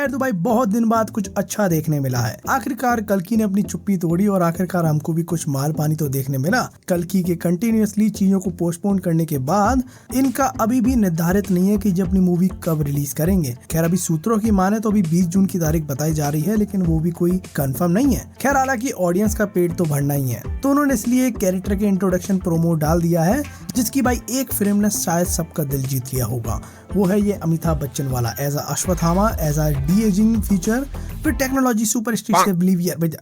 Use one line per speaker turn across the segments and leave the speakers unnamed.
खैर तो भाई बहुत दिन बाद कुछ अच्छा देखने मिला है। आखिरकार कल्कि ने अपनी चुप्पी तोड़ी और आखिरकार हमको भी कुछ माल पानी तो देखने मिला। कल्कि के कंटिन्यूअसली चीजों को पोस्टपोन करने के बाद इनका अभी भी निर्धारित नहीं है कि जब अपनी मूवी कब रिलीज करेंगे। खैर अभी सूत्रों की माने तो अभी 20 जून की तारीख बताई जा रही है, लेकिन वो भी कोई कंफर्म नहीं है। खैर हालांकि ऑडियंस का पेट तो भरना ही है, तो उन्होंने इसलिए एक कैरेक्टर के इंट्रोडक्शन प्रोमो डाल दिया है जिसकी भाई एक फिल्म ने शायद सबका दिल जीत लिया होगा। वो है ये अमिताभ बच्चन वाला as a Ashwatthama, as a de ageing feature with technology super stitch believer.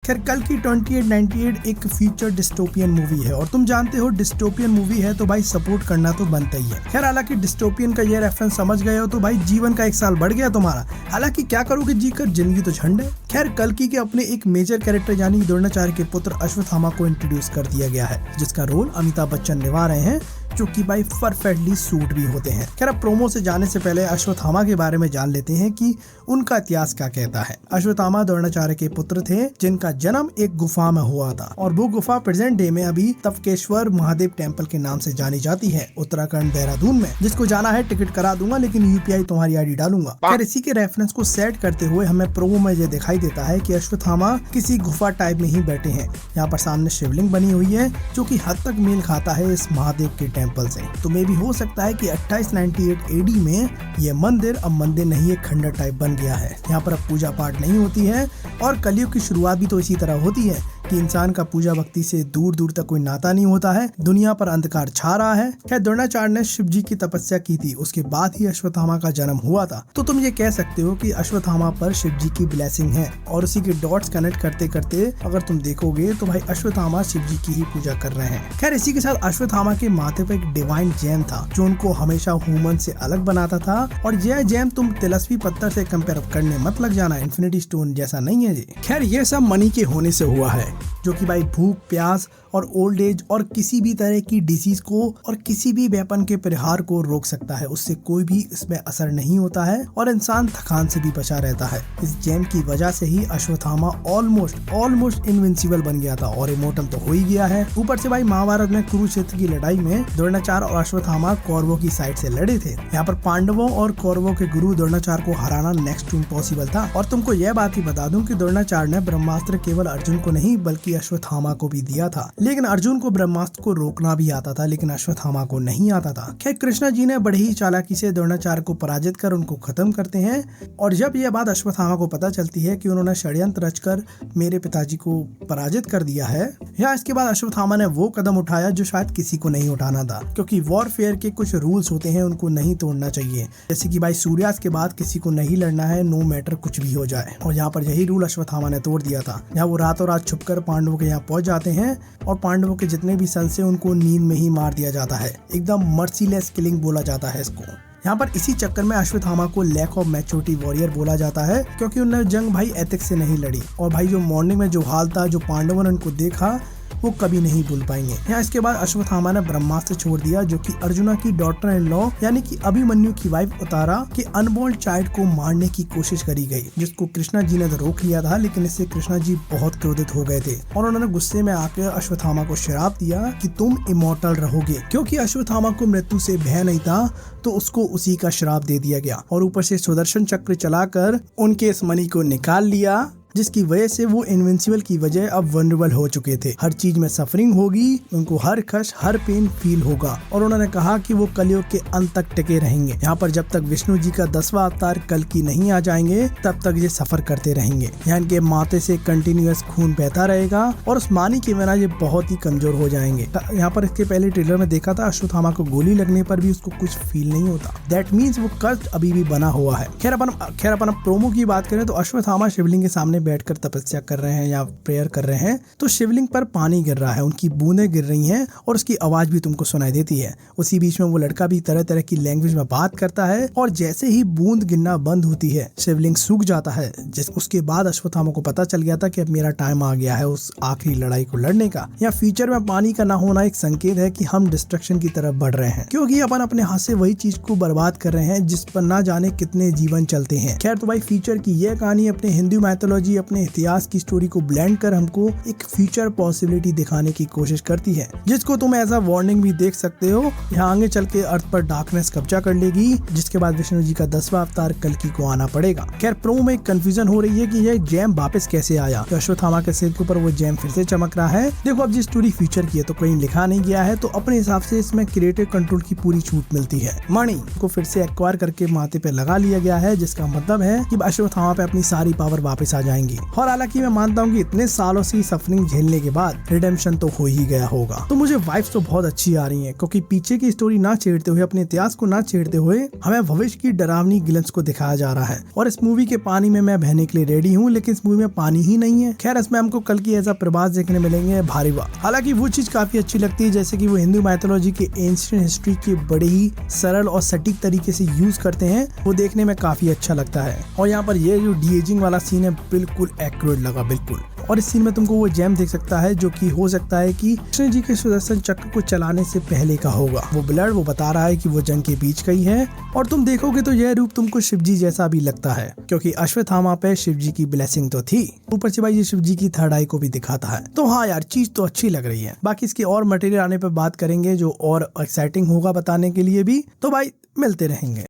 खैर कल्कि 2898 एक फ्यूचर डिस्टोपियन मूवी है और तुम जानते हो डिस्टोपियन मूवी है तो भाई सपोर्ट करना तो बनता ही है। खैर हालांकि डिस्टोपियन का ये रेफरेंस समझ गए हो तो भाई जीवन का 1 साल बढ़ गया तुम्हारा। हालांकि क्या करोगे जीकर, जिंदगी तो झंड है। खैर कल्कि के अपने एक मेजर कैरेक्टर यानी द्रोणाचार्य के पुत्र अश्वत्थामा को इंट्रोड्यूस कर दिया गया है, जिसका रोल अमिताभ बच्चन निभा रहे हैं, जो कि भाई परफेक्टली सूट भी होते हैं। खैर अब प्रोमो से जाने से पहले अश्वत्थामा के बारे में जान लेते हैं कि उनका इतिहास क्या कहता है। अश्वत्थामा द्रोणाचार्य के पुत्र थे जिनका जन्म एक गुफा में हुआ था और वो गुफा प्रेजेंट डे में अभी तपकेश्वर महादेव टेम्पल के नाम से जानी जाती है, उत्तराखंड देहरादून में। जिसको जाना है टिकट करा दूंगा, लेकिन यूपीआई तुम्हारी आईडी डालूंगा। खैर इसी के रेफरेंस को सेट करते हुए हमें प्रोमो में ये दिखाई देता है कि अश्वत्थामा किसी गुफा टाइप में ही बैठे हैं। यहाँ पर सामने शिवलिंग बनी हुई है जो कि हद तक मेल खाता है इस महादेव के टेम्पल से। तो मे भी हो सकता है कि 2898 एडी में ये मंदिर अब मंदिर नहीं, एक खंडर टाइप बन गया है। यहाँ पर अब पूजा पाठ नहीं होती है और कलयुग की शुरुआत भी तो इसी तरह होती है कि इंसान का पूजा भक्ति से दूर दूर तक कोई नाता नहीं होता है। दुनिया पर अंधकार छा रहा है। खैर द्रोणाचार्य ने शिव जी की तपस्या की थी, उसके बाद ही अश्वत्थामा का जन्म हुआ था। तो तुम ये कह सकते हो कि अश्वत्थामा पर शिव जी की ब्लेसिंग है और उसी के डॉट्स कनेक्ट करते करते अगर तुम देखोगे तो भाई अश्वत्थामा शिव जी की ही पूजा कर रहे हैं। खैर इसी के साथ अश्वत्थामा के माथे पर एक डिवाइन जेम था जो उनको हमेशा ह्यूमन से अलग बनाता था और यह जेम तुम तिलस्मी पत्थर से कंपेयर करने मत लग जाना, इन्फिनिटी स्टोन जैसा नहीं है जी। खैर ये सब मनी के होने से हुआ है, जो कि भाई भूख, प्यास और ओल्ड एज और किसी भी तरह की डिजीज को और किसी भी वेपन के प्रहार को रोक सकता है। उससे कोई भी इसमें असर नहीं होता है और इंसान थकान से भी बचा रहता है। इस जेम की वजह से ही अश्वत्थामा ऑलमोस्ट इनविंसिबल बन गया था और इमोर्टल तो हो ही गया है। ऊपर से भाई महाभारत में कुरुक्षेत्र की लड़ाई में द्रोणाचार्य और अश्वत्थामा कौरवों की साइड से लड़े थे। यहाँ पर पांडवों और कौरवों के गुरु द्रोणाचार्य को हराना नेक्स्ट टू इम्पॉसिबल था। और तुमको यह बात ही बता दूं कि द्रोणाचार्य ने ब्रह्मास्त्र केवल अर्जुन को नहीं बल्कि अश्वत्थामा को भी दिया था, लेकिन अर्जुन को ब्रह्मास्त्र को रोकना भी आता था, लेकिन अश्वत्थामा को नहीं आता था। खैर कृष्णा जी ने बड़ी ही चालाकी से द्रोणाचार्य को पराजित कर उनको खत्म करते हैं और जब यह बात अश्वत्थामा को पता चलती है कि उन्होंने षड्यंत्र रचकर मेरे पिताजी को पराजित कर दिया है, या इसके बाद अश्वत्थामा ने वो कदम उठाया जो शायद किसी को नहीं उठाना था, क्योंकि वॉरफेयर के कुछ रूल्स होते हैं उनको नहीं तोड़ना चाहिए। जैसे कि भाई सूर्यास्त के बाद किसी को नहीं लड़ना है, नो मैटर कुछ भी हो जाए। और यहाँ पर यही रूल अश्वत्थामा ने तोड़ दिया था। यहाँ वो रातों रात छुपकर पांडवों के यहाँ पहुंच जाते हैं और पांडवों के जितने भी सन्स हैं उनको नींद में ही मार दिया जाता है। एकदम मर्सीलेस किलिंग बोला जाता है इसको। यहाँ पर इसी चक्कर में अश्वत्थामा को लैक ऑफ मैच्योरिटी वॉरियर बोला जाता है, क्योंकि उन्होंने जंग भाई एथिक्स से नहीं लड़ी। और भाई जो मॉर्निंग में जो हाल था, जो पांडवों ने उनको देखा, वो कभी नहीं भूल पाएंगे। यहाँ इसके बाद अश्वत्थामा ने ब्रह्मास्त्र छोड़ दिया, जो कि अर्जुना की डॉटर इन लॉ यानी कि अभिमन्यु की वाइफ उतारा के अनबॉर्न चाइल्ड को मारने की कोशिश करी गई, जिसको कृष्णा जी ने तो रोक लिया था, लेकिन इससे कृष्णा जी बहुत क्रोधित हो गए थे और उन्होंने गुस्से में आकर अश्वत्थामा को श्राप दिया कि तुम इमॉर्टल रहोगे। क्योंकि अश्वत्थामा को मृत्यु से भय नहीं था तो उसको उसी का श्राप दे दिया गया और ऊपर से सुदर्शन चक्र चलाकर उनके इस मणि को निकाल लिया, जिसकी वजह से वो इनविंसिबल की वजह अब वनरेबल हो चुके थे। हर चीज में सफरिंग होगी, उनको हर कष्ट हर पेन फील होगा और उन्होंने कहा कि वो कलयुग के अंत तक टिके रहेंगे। यहाँ पर जब तक विष्णु जी का 10वां अवतार कल्कि नहीं आ जाएंगे तब तक ये सफर करते रहेंगे। यहाँ इनके माथे से कंटिन्यूअस खून बहता रहेगा और उस मानी के बिना ये बहुत ही कमजोर हो जाएंगे। यहाँ पर इसके पहले ट्रेलर में देखा था अश्वत्थामा को गोली लगने पर भी उसको कुछ फील नहीं होता। दैट मीन्स वो कष्ट अभी भी बना हुआ है। खैर अपन प्रोमो की बात करें तो अश्वत्थामा शिवलिंग के सामने बैठकर तपस्या कर रहे हैं या प्रेयर कर रहे हैं, तो शिवलिंग पर पानी गिर रहा है, उनकी बूंदें गिर रही हैं और उसकी आवाज भी तुमको सुनाई देती है। उसी बीच में वो लड़का भी तरह तरह की लैंग्वेज में बात करता है और जैसे ही बूंद गिरना बंद होती है शिवलिंग सूख जाता है। उसके बाद अश्वत्थामा को पता चल गया था कि अब मेरा टाइम आ गया है उस आखिरी लड़ाई को लड़ने का। या फ्यूचर में पानी का ना होना एक संकेत है कि हम डिस्ट्रक्शन की तरफ बढ़ रहे हैं, क्योंकि अपन अपने हाथ से वही चीज को बर्बाद कर रहे हैं जिस पर ना जाने कितने जीवन चलते हैं। खैर तो भाई फ्यूचर की यह कहानी अपने हिंदू मैथोलॉजी जी अपने इतिहास की स्टोरी को ब्लेंड कर हमको एक फ्यूचर पॉसिबिलिटी दिखाने की कोशिश करती है, जिसको तुम एज अ वार्निंग भी देख सकते हो। यहाँ आगे चल के अर्थ पर डार्कनेस कब्जा कर लेगी, जिसके बाद विष्णु जी का 10वां अवतार कल्कि को आना पड़ेगा। खैर प्रोमो में कंफ्यूजन हो रही है कि यह जैम वापस कैसे आया, तो अश्वत्थामा के सिर के ऊपर वो जैम फिर से चमक रहा है। देखो अब जी स्टोरी फ्यूचर की है तो कहीं लिखा नहीं गया है, तो अपने हिसाब से इसमें क्रिएटिव कंट्रोल की पूरी छूट मिलती है। मणि को फिर से एक्वायर करके माथे पे लगा लिया गया है, जिसका मतलब है कि अश्वत्थामा पे अपनी सारी पावर वापस आ जाएंगी। और हालांकि मैं मानता हूँ कि इतने सालों से सफरिंग झेलने के बाद रिडेम्पशन तो हो ही गया होगा। तो मुझे वाइब्स तो बहुत अच्छी आ रही है, क्योंकि पीछे की स्टोरी ना छेड़ते हुए, अपने इतिहास को ना छेड़ते हुए हमें भविष्य की डरावनी गिलंस को दिखाया जा रहा है। और इस मूवी के पानी में मैं बहने के लिए रेडी हूँ, लेकिन इस मूवी में पानी ही नहीं है। खैर इसमें हमको कल की ऐसा प्रभास देखने मिलेंगे भारी वाह। हालांकि वो चीज काफी अच्छी लगती है, जैसे कि वो हिंदू माइथोलॉजी के एंशिएंट हिस्ट्री के बड़े ही सरल और सटीक तरीके से यूज करते हैं, वो देखने में काफी अच्छा लगता है। और यहाँ पर ये जो डी-एजिंग वाला सीन है बिल्कुल एक्यूरेट लगा बिल्कुल। और इस सीन में तुमको वो जैम देख सकता है, जो कि हो सकता है कि कृष्ण जी के सुदर्शन चक्र को चलाने से पहले का होगा। वो ब्लड वो बता रहा है कि वो जंग के बीच का ही है। और तुम देखोगे तो यह रूप तुमको शिव जी जैसा भी लगता है, क्योंकि अश्वत्थामा पे शिव जी की ब्लेसिंग तो थी। ऊपर से भाई ये शिव जी की थर्ड आई को भी दिखाता है। तो हाँ यार चीज तो अच्छी लग रही है। बाकी इसके और मटेरियल आने पर बात करेंगे, जो और एक्साइटिंग होगा बताने के लिए भी। तो भाई मिलते रहेंगे।